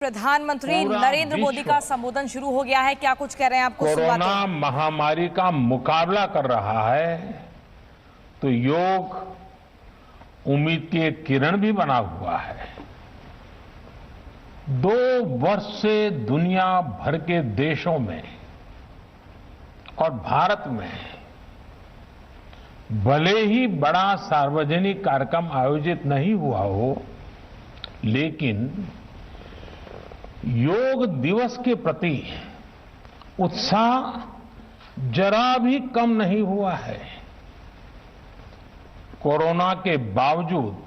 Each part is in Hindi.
प्रधानमंत्री नरेंद्र मोदी का संबोधन शुरू हो गया है। क्या कुछ कह रहे हैं आपको? कोरोना महामारी का मुकाबला कर रहा है तो योग उम्मीद की एक किरण भी बना हुआ है। 2 वर्ष से दुनिया भर के देशों में और भारत में भले ही बड़ा सार्वजनिक कार्यक्रम आयोजित नहीं हुआ हो, लेकिन योग दिवस के प्रति उत्साह जरा भी कम नहीं हुआ है। कोरोना के बावजूद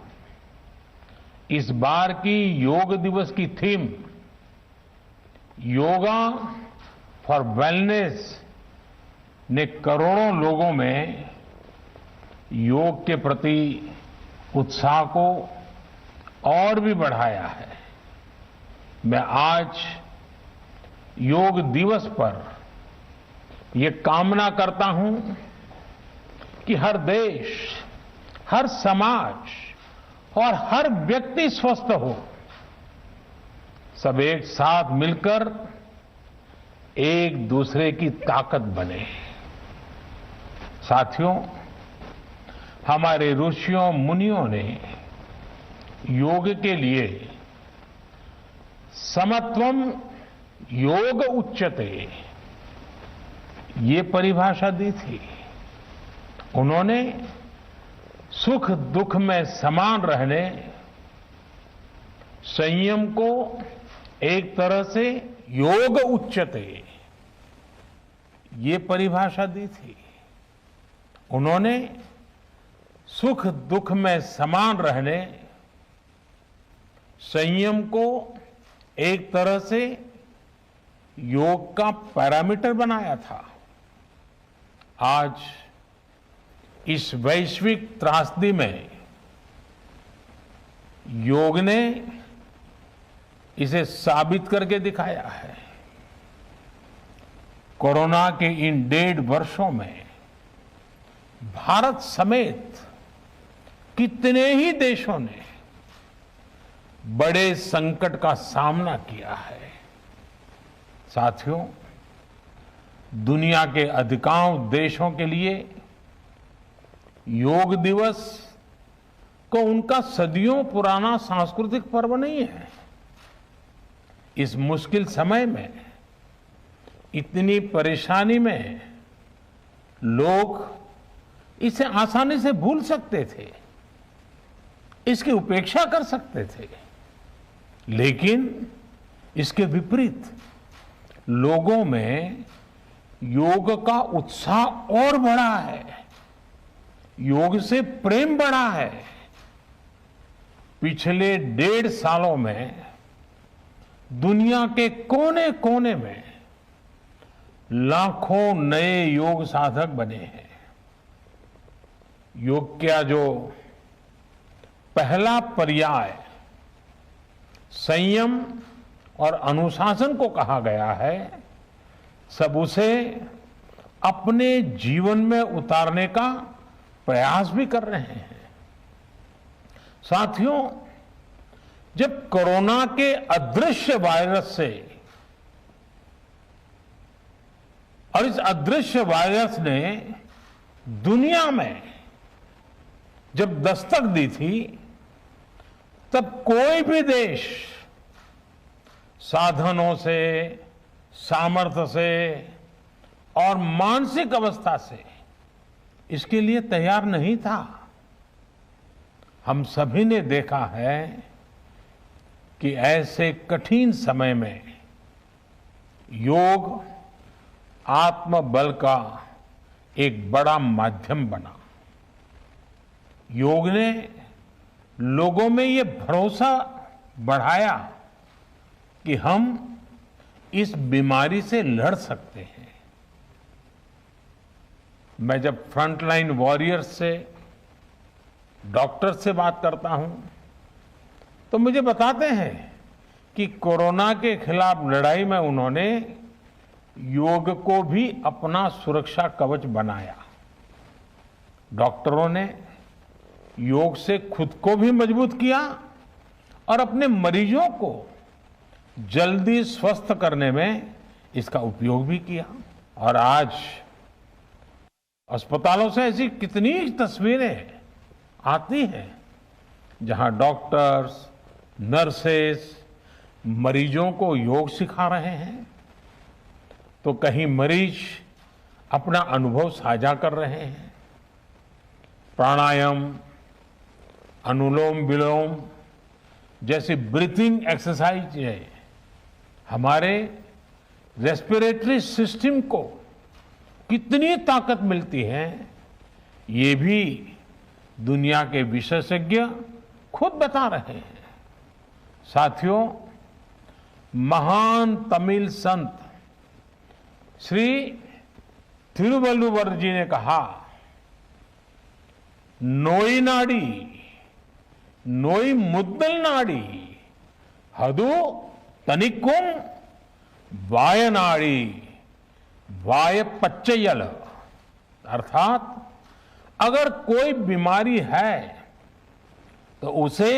इस बार की योग दिवस की थीम योगा फॉर वेलनेस ने करोड़ों लोगों में योग के प्रति उत्साह को और भी बढ़ाया है। मैं आज योग दिवस पर ये कामना करता हूं कि हर देश, हर समाज और हर व्यक्ति स्वस्थ हो। सब एक साथ मिलकर एक दूसरे की ताकत बने। साथियों, हमारे ऋषियों मुनियों ने योग के लिए समत्वम योग उच्यते ये परिभाषा दी थी। उन्होंने सुख दुख में समान रहने, संयम को एक तरह से योग उच्यते ये परिभाषा दी थी। उन्होंने सुख दुख में समान रहने, संयम को एक तरह से योग का पैरामीटर बनाया था। आज इस वैश्विक त्रासदी में योग ने इसे साबित करके दिखाया है। कोरोना के इन 1.5 वर्षों में भारत समेत कितने ही देशों ने बड़े संकट का सामना किया है। साथियों, दुनिया के अधिकांश देशों के लिए योग दिवस को उनका सदियों पुराना सांस्कृतिक पर्व नहीं है। इस मुश्किल समय में, इतनी परेशानी में लोग इसे आसानी से भूल सकते थे, इसकी उपेक्षा कर सकते थे, लेकिन इसके विपरीत लोगों में योग का उत्साह और बढ़ा है, योग से प्रेम बढ़ा है। पिछले 1.5 सालों में दुनिया के कोने कोने में लाखों नए योग साधक बने हैं। योग का जो पहला पर्याय संयम और अनुशासन को कहा गया है, सब उसे अपने जीवन में उतारने का प्रयास भी कर रहे हैं। साथियों, जब कोरोना के अदृश्य वायरस से और इस अदृश्य वायरस ने दुनिया में जब दस्तक दी थी, तब कोई भी देश साधनों से, सामर्थ्य से और मानसिक अवस्था से इसके लिए तैयार नहीं था। हम सभी ने देखा है कि ऐसे कठिन समय में योग आत्मबल का एक बड़ा माध्यम बना। योग ने लोगों में ये भरोसा बढ़ाया कि हम इस बीमारी से लड़ सकते हैं। मैं जब फ्रंटलाइन वॉरियर्स से, डॉक्टर से बात करता हूं, तो मुझे बताते हैं कि कोरोना के खिलाफ लड़ाई में उन्होंने योग को भी अपना सुरक्षा कवच बनाया। डॉक्टरों ने योग से खुद को भी मजबूत किया और अपने मरीजों को जल्दी स्वस्थ करने में इसका उपयोग भी किया। और आज अस्पतालों से ऐसी कितनी तस्वीरें आती हैं जहां डॉक्टर्स, नर्सेस मरीजों को योग सिखा रहे हैं, तो कहीं मरीज अपना अनुभव साझा कर रहे हैं। प्राणायाम, अनुलोम विलोम जैसी ब्रीथिंग एक्सरसाइज है हमारे रेस्पिरेटरी सिस्टम को कितनी ताकत मिलती है, ये भी दुनिया के विशेषज्ञ खुद बता रहे हैं। साथियों, महान तमिल संत श्री तिरुवल्लुवर जी ने कहा, नोई नाडी नोई मुद्दल नाडी हदु तनिकुम वायनाडी वाय पच्चयल। अर्थात अगर कोई बीमारी है तो उसे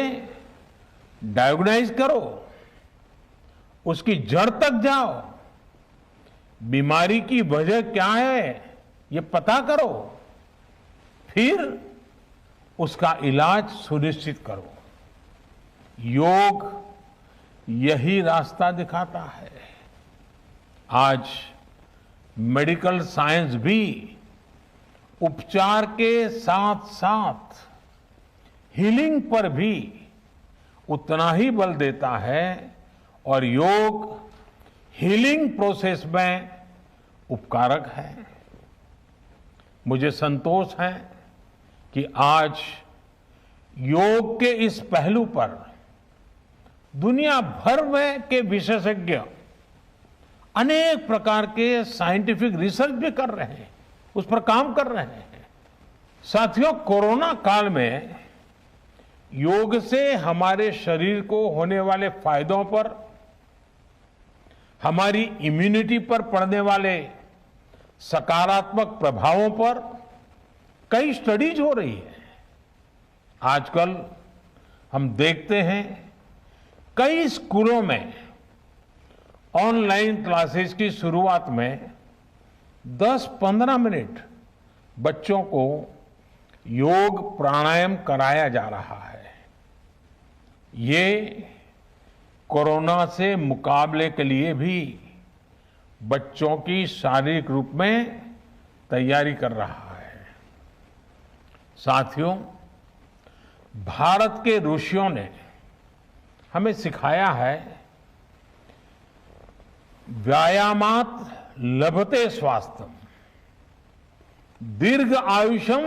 डायग्नोज करो, उसकी जड़ तक जाओ, बीमारी की वजह क्या है ये पता करो, फिर उसका इलाज सुनिश्चित करो। योग यही रास्ता दिखाता है। आज मेडिकल साइंस भी उपचार के साथ साथ हीलिंग पर भी उतना ही बल देता है और योग हीलिंग प्रोसेस में उपकारक है। मुझे संतोष है कि आज योग के इस पहलू पर दुनिया भर में के विशेषज्ञ अनेक प्रकार के साइंटिफिक रिसर्च भी कर रहे हैं, उस पर काम कर रहे हैं। साथियों, कोरोना काल में योग से हमारे शरीर को होने वाले फायदों पर, हमारी इम्यूनिटी पर पड़ने वाले सकारात्मक प्रभावों पर कई स्टडीज हो रही है। आजकल हम देखते हैं कई स्कूलों में ऑनलाइन क्लासेस की शुरुआत में 10-15 मिनट बच्चों को योग प्राणायाम कराया जा रहा है। ये कोरोना से मुकाबले के लिए भी बच्चों की शारीरिक रूप में तैयारी कर रहा है। साथियों, भारत के ऋषियों ने हमें सिखाया है, व्यायामात लभते स्वास्थ्यम, दीर्घ आयुषम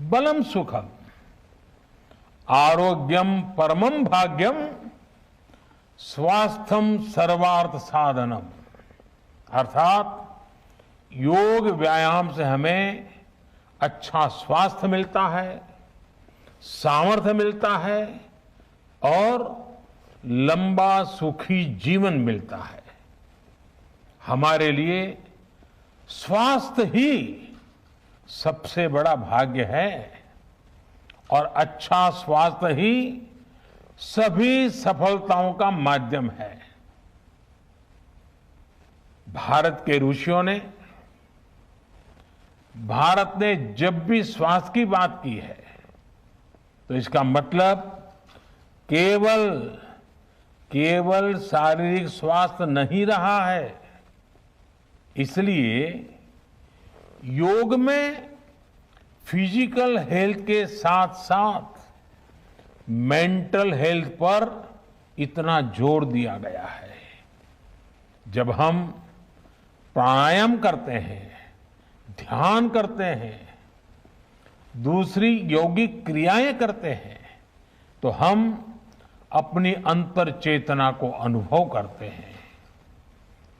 बलम सुखम, आरोग्यम परमम भाग्यम, स्वास्थ्यम सर्वार्थ साधनम। अर्थात योग व्यायाम से हमें अच्छा स्वास्थ्य मिलता है, सामर्थ्य मिलता है और लंबा सुखी जीवन मिलता है। हमारे लिए स्वास्थ्य ही सबसे बड़ा भाग्य है और अच्छा स्वास्थ्य ही सभी सफलताओं का माध्यम है। भारत के ऋषियों ने, भारत ने जब भी स्वास्थ्य की बात की है तो इसका मतलब केवल शारीरिक स्वास्थ्य नहीं रहा है। इसलिए योग में फिजिकल हेल्थ के साथ साथ मेंटल हेल्थ पर इतना जोर दिया गया है। जब हम प्राणायाम करते हैं, ध्यान करते हैं, दूसरी यौगिक क्रियाएं करते हैं, तो हम अपनी अंतर चेतना को अनुभव करते हैं।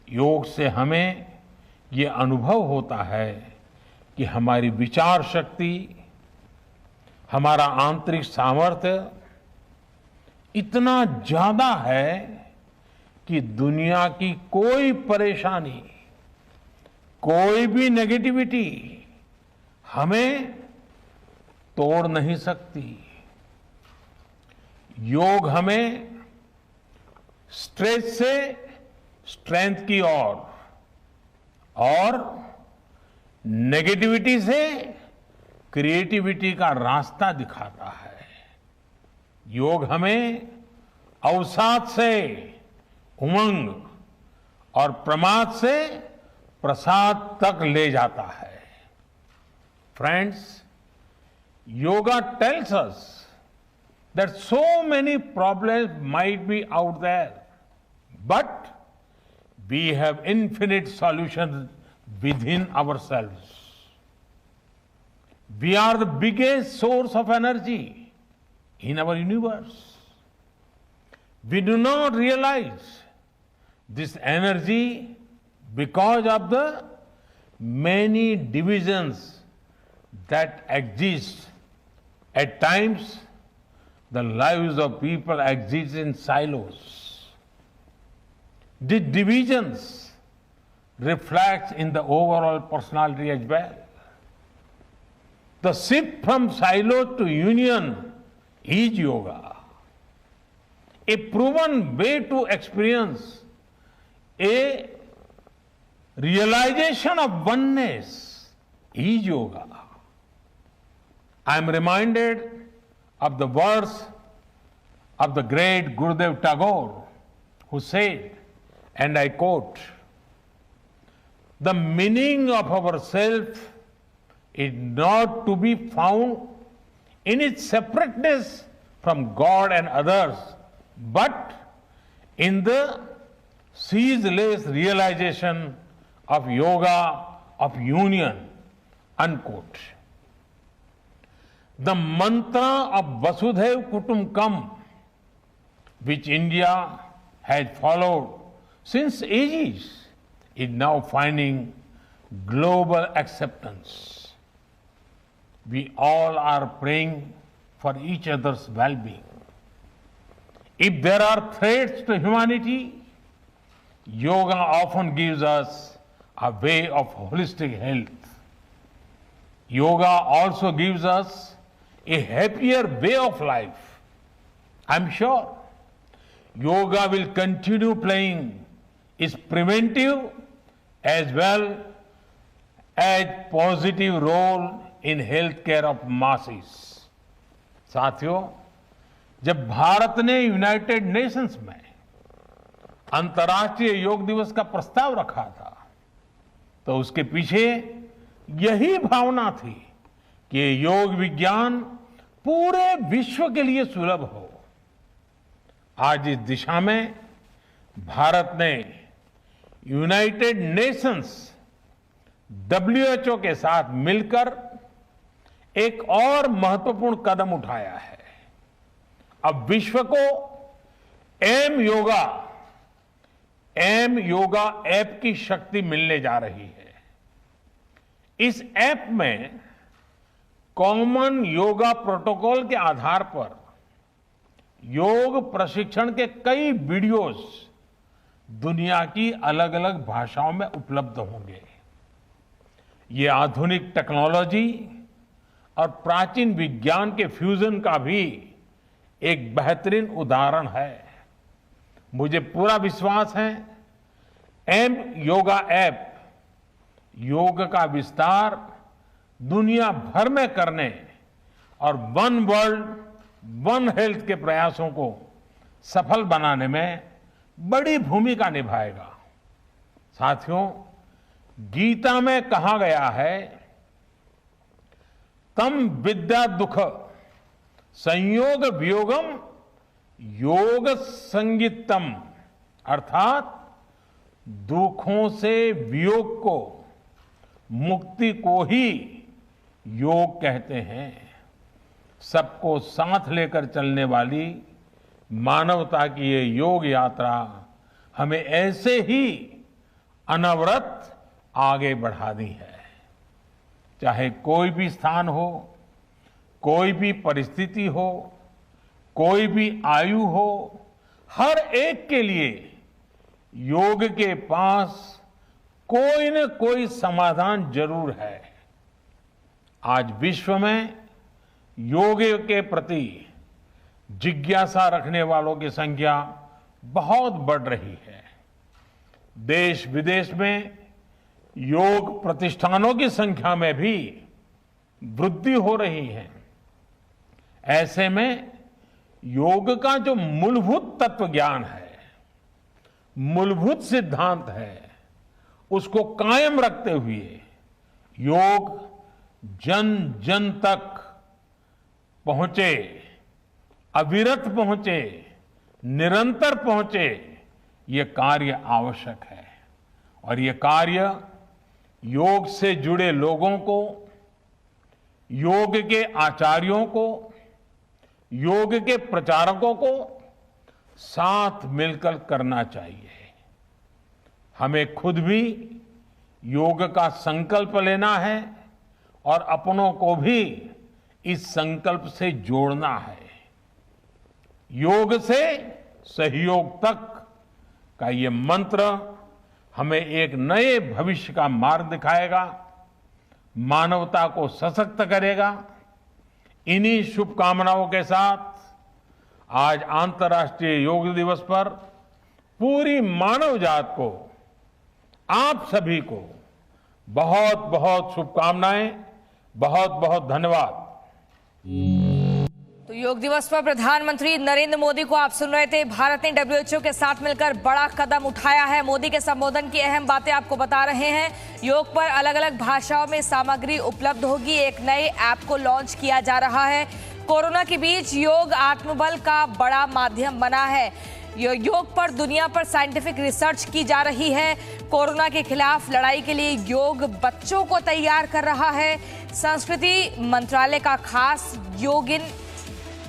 योग से हमें ये अनुभव होता है कि हमारी विचार शक्ति, हमारा आंतरिक सामर्थ्य इतना ज्यादा है कि दुनिया की कोई परेशानी, कोई भी नेगेटिविटी हमें तोड़ नहीं सकती। योग हमें स्ट्रेस से स्ट्रेंथ की ओर और नेगेटिविटी से क्रिएटिविटी का रास्ता दिखाता है। योग हमें अवसाद से उमंग और प्रमाद से प्रसाद तक ले जाता है। Friends, yoga tells us that so many problems might be out there, but we have infinite solutions within ourselves. We are the biggest source of energy in our universe. We do not realize this energy because of the many divisions that exist. At times, the lives of people exist in silos. These divisions reflect in the overall personality as well. The shift from silo to union is yoga. A proven way to experience a realization of oneness is yoga. I am reminded of the words of the great Gurudev Tagore, who said, and I quote, "The meaning of our self is not to be found in its separateness from God and others, but in the ceaseless realization of yoga of union," unquote. The mantra of Vasudhaiv Kutumbakam, which India has followed since ages, is now finding global acceptance. We all are praying for each other's well-being. If there are threats to humanity, yoga often gives us a way of holistic health. Yoga also gives us a happier way of life. I'm sure yoga will continue playing its preventive as well as positive role in healthcare of masses. साथियों, जब भारत ने यूनाइटेड नेशंस में अंतर्राष्ट्रीय योग दिवस का प्रस्ताव रखा था, तो उसके पीछे यही भावना थी कि योग विज्ञान पूरे विश्व के लिए सुलभ हो। आज इस दिशा में भारत ने यूनाइटेड नेशंस WHO के साथ मिलकर एक और महत्वपूर्ण कदम उठाया है। अब विश्व को एम योगा ऐप की शक्ति मिलने जा रही है। इस ऐप में कॉमन योगा प्रोटोकॉल के आधार पर योग प्रशिक्षण के कई वीडियोस दुनिया की अलग अलग भाषाओं में उपलब्ध होंगे। ये आधुनिक टेक्नोलॉजी और प्राचीन विज्ञान के फ्यूजन का भी एक बेहतरीन उदाहरण है। मुझे पूरा विश्वास है एम योगा ऐप योग का विस्तार दुनिया भर में करने और वन वर्ल्ड वन हेल्थ के प्रयासों को सफल बनाने में बड़ी भूमिका निभाएगा। साथियों, गीता में कहा गया है, तम विद्या दुख संयोग वियोगम योग संगीतम, अर्थात दुखों से वियोग को, मुक्ति को ही योग कहते हैं। सबको साथ लेकर चलने वाली मानवता की ये योग यात्रा हमें ऐसे ही अनवरत आगे बढ़ानी है। चाहे कोई भी स्थान हो, कोई भी परिस्थिति हो, कोई भी आयु हो, हर एक के लिए योग के पास कोई न कोई समाधान जरूर है। आज विश्व में योग के प्रति जिज्ञासा रखने वालों की संख्या बहुत बढ़ रही है। देश विदेश में योग प्रतिष्ठानों की संख्या में भी वृद्धि हो रही है। ऐसे में योग का जो मूलभूत तत्व ज्ञान है, मूलभूत सिद्धांत है, उसको कायम रखते हुए योग जन जन तक पहुंचे, अविरत पहुंचे, निरंतर पहुंचे, ये कार्य आवश्यक है। और ये कार्य योग से जुड़े लोगों को, योग के आचार्यों को, योग के प्रचारकों को साथ मिलकर करना चाहिए। हमें खुद भी योग का संकल्प लेना है और अपनों को भी इस संकल्प से जोड़ना है। योग से सहयोग तक का ये मंत्र हमें एक नए भविष्य का मार्ग दिखाएगा, मानवता को सशक्त करेगा। इन्हीं शुभकामनाओं के साथ आज अंतर्राष्ट्रीय योग दिवस पर पूरी मानव जात को, आप सभी को बहुत बहुत शुभकामनाएं, बहुत बहुत धन्यवाद। तो योग दिवस पर प्रधानमंत्री नरेंद्र मोदी को आप सुन रहे थे। भारत ने डब्ल्यूएचओ के साथ मिलकर बड़ा कदम उठाया है। मोदी के संबोधन की अहम बातें आपको बता रहे हैं। योग पर अलग अलग भाषाओं में सामग्री उपलब्ध होगी। एक नए ऐप को लॉन्च किया जा रहा है। कोरोना के बीच योग आत्मबल का बड़ा माध्यम बना है। योग पर दुनिया पर साइंटिफिक रिसर्च की जा रही है। कोरोना के खिलाफ लड़ाई के लिए योग बच्चों को तैयार कर रहा है। संस्कृति मंत्रालय का खास योग इन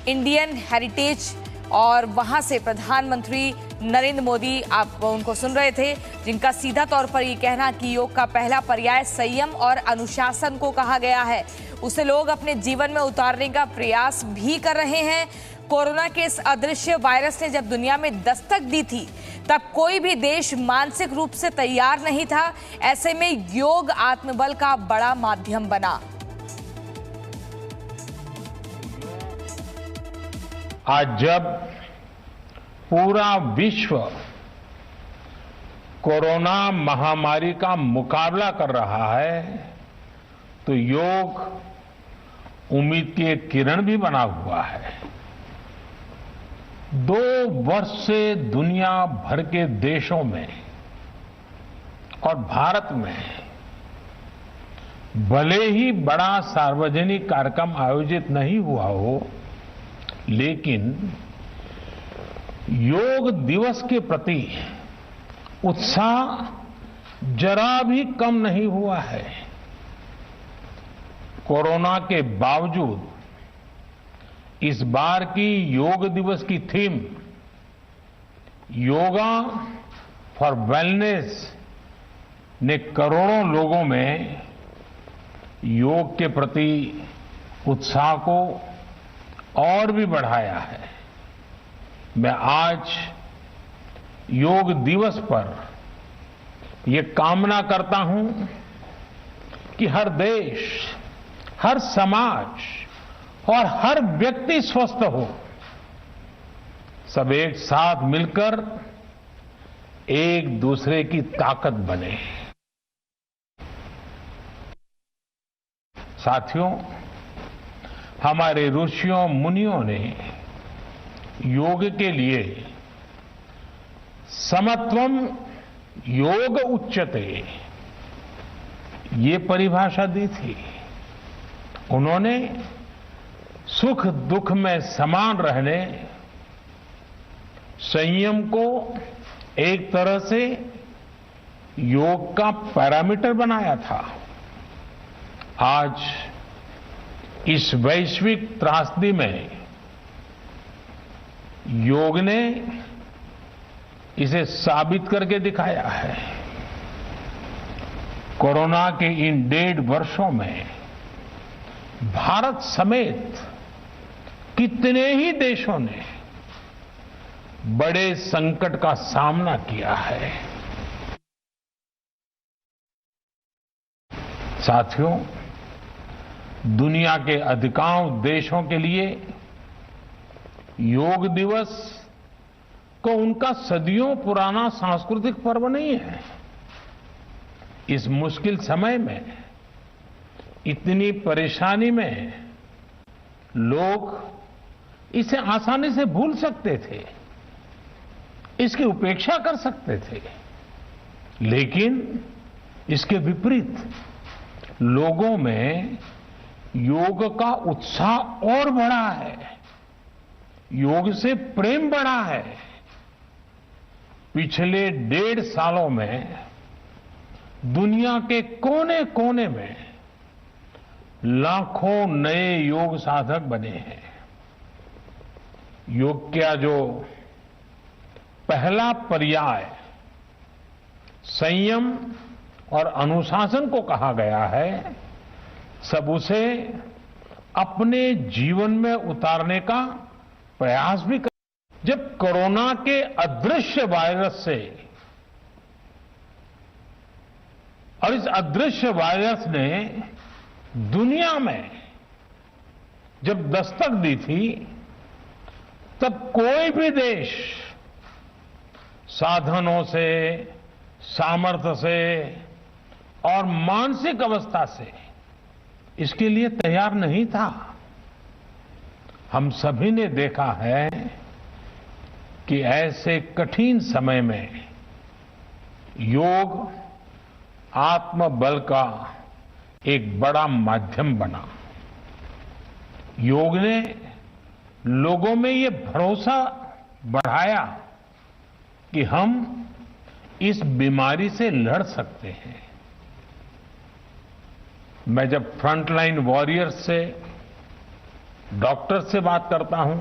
इंडियन हेरिटेज, और वहां से प्रधानमंत्री नरेंद्र मोदी, आप उनको सुन रहे थे, जिनका सीधा तौर पर ये कहना कि योग का पहला पर्याय संयम और अनुशासन को कहा गया है, उसे लोग अपने जीवन में उतारने का प्रयास भी कर रहे हैं। कोरोना के इस अदृश्य वायरस ने जब दुनिया में दस्तक दी थी, तब कोई भी देश मानसिक रूप से तैयार नहीं था। ऐसे में योग आत्मबल का बड़ा माध्यम बना। आज जब पूरा विश्व कोरोना महामारी का मुकाबला कर रहा है, तो योग उम्मीद की एक किरण भी बना हुआ है। 2 वर्ष से दुनिया भर के देशों में और भारत में भले ही बड़ा सार्वजनिक कार्यक्रम आयोजित नहीं हुआ हो, लेकिन योग दिवस के प्रति उत्साह जरा भी कम नहीं हुआ है। कोरोना के बावजूद इस बार की योग दिवस की थीम योगा फॉर वेलनेस ने करोड़ों लोगों में योग के प्रति उत्साह को और भी बढ़ाया है। मैं आज योग दिवस पर यह कामना करता हूं कि हर देश, हर समाज और हर व्यक्ति स्वस्थ हो। सब एक साथ मिलकर एक दूसरे की ताकत बने। साथियों, हमारे ऋषियों मुनियों ने योग के लिए समत्वम योग उच्यते ये परिभाषा दी थी। उन्होंने सुख दुख में समान रहने, संयम को एक तरह से योग का पैरामीटर बनाया था। आज इस वैश्विक त्रासदी में योग ने इसे साबित करके दिखाया है। कोरोना के इन 1.5 वर्षों में भारत समेत कितने ही देशों ने बड़े संकट का सामना किया है। साथियों, दुनिया के अधिकांश देशों के लिए योग दिवस को उनका सदियों पुराना सांस्कृतिक पर्व नहीं है। इस मुश्किल समय में, इतनी परेशानी में लोग इसे आसानी से भूल सकते थे, इसकी उपेक्षा कर सकते थे, लेकिन इसके विपरीत लोगों में योग का उत्साह और बढ़ा है, योग से प्रेम बढ़ा है। पिछले 1.5 सालों में दुनिया के कोने कोने में लाखों नए योग साधक बने हैं। योग का जो पहला पर्याय संयम और अनुशासन को कहा गया है, सब उसे अपने जीवन में उतारने का प्रयास भी कर। जब कोरोना के अदृश्य वायरस से और इस अदृश्य वायरस ने दुनिया में जब दस्तक दी थी, तब कोई भी देश साधनों से, सामर्थ्य से और मानसिक अवस्था से इसके लिए तैयार नहीं था। हम सभी ने देखा है कि ऐसे कठिन समय में योग आत्मबल का एक बड़ा माध्यम बना। योग ने लोगों में ये भरोसा बढ़ाया कि हम इस बीमारी से लड़ सकते हैं। मैं जब फ्रंटलाइन वॉरियर्स से, डॉक्टर से बात करता हूं,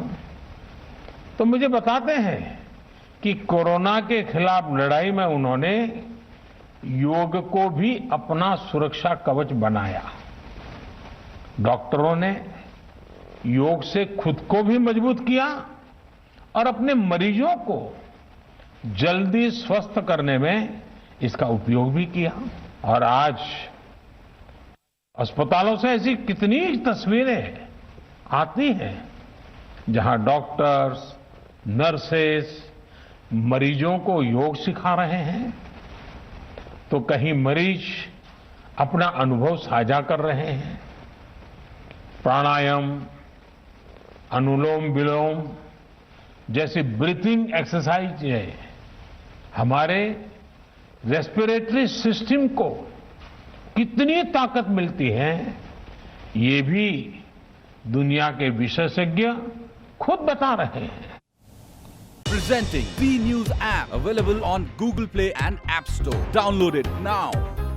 तो मुझे बताते हैं कि कोरोना के खिलाफ लड़ाई में उन्होंने योग को भी अपना सुरक्षा कवच बनाया। डॉक्टरों ने योग से खुद को भी मजबूत किया और अपने मरीजों को जल्दी स्वस्थ करने में इसका उपयोग भी किया। और आज अस्पतालों से ऐसी कितनी तस्वीरें आती हैं जहां डॉक्टर्स, नर्सेस मरीजों को योग सिखा रहे हैं, तो कहीं मरीज अपना अनुभव साझा कर रहे हैं। प्राणायाम, अनुलोम विलोम जैसी ब्रीथिंग एक्सरसाइज हमारे रेस्पिरेटरी सिस्टम को कितनी ताकत मिलती है, ये भी दुनिया के विशेषज्ञ खुद बता रहे हैं। Presenting B News app, available on Google Play and App Store. Download it now.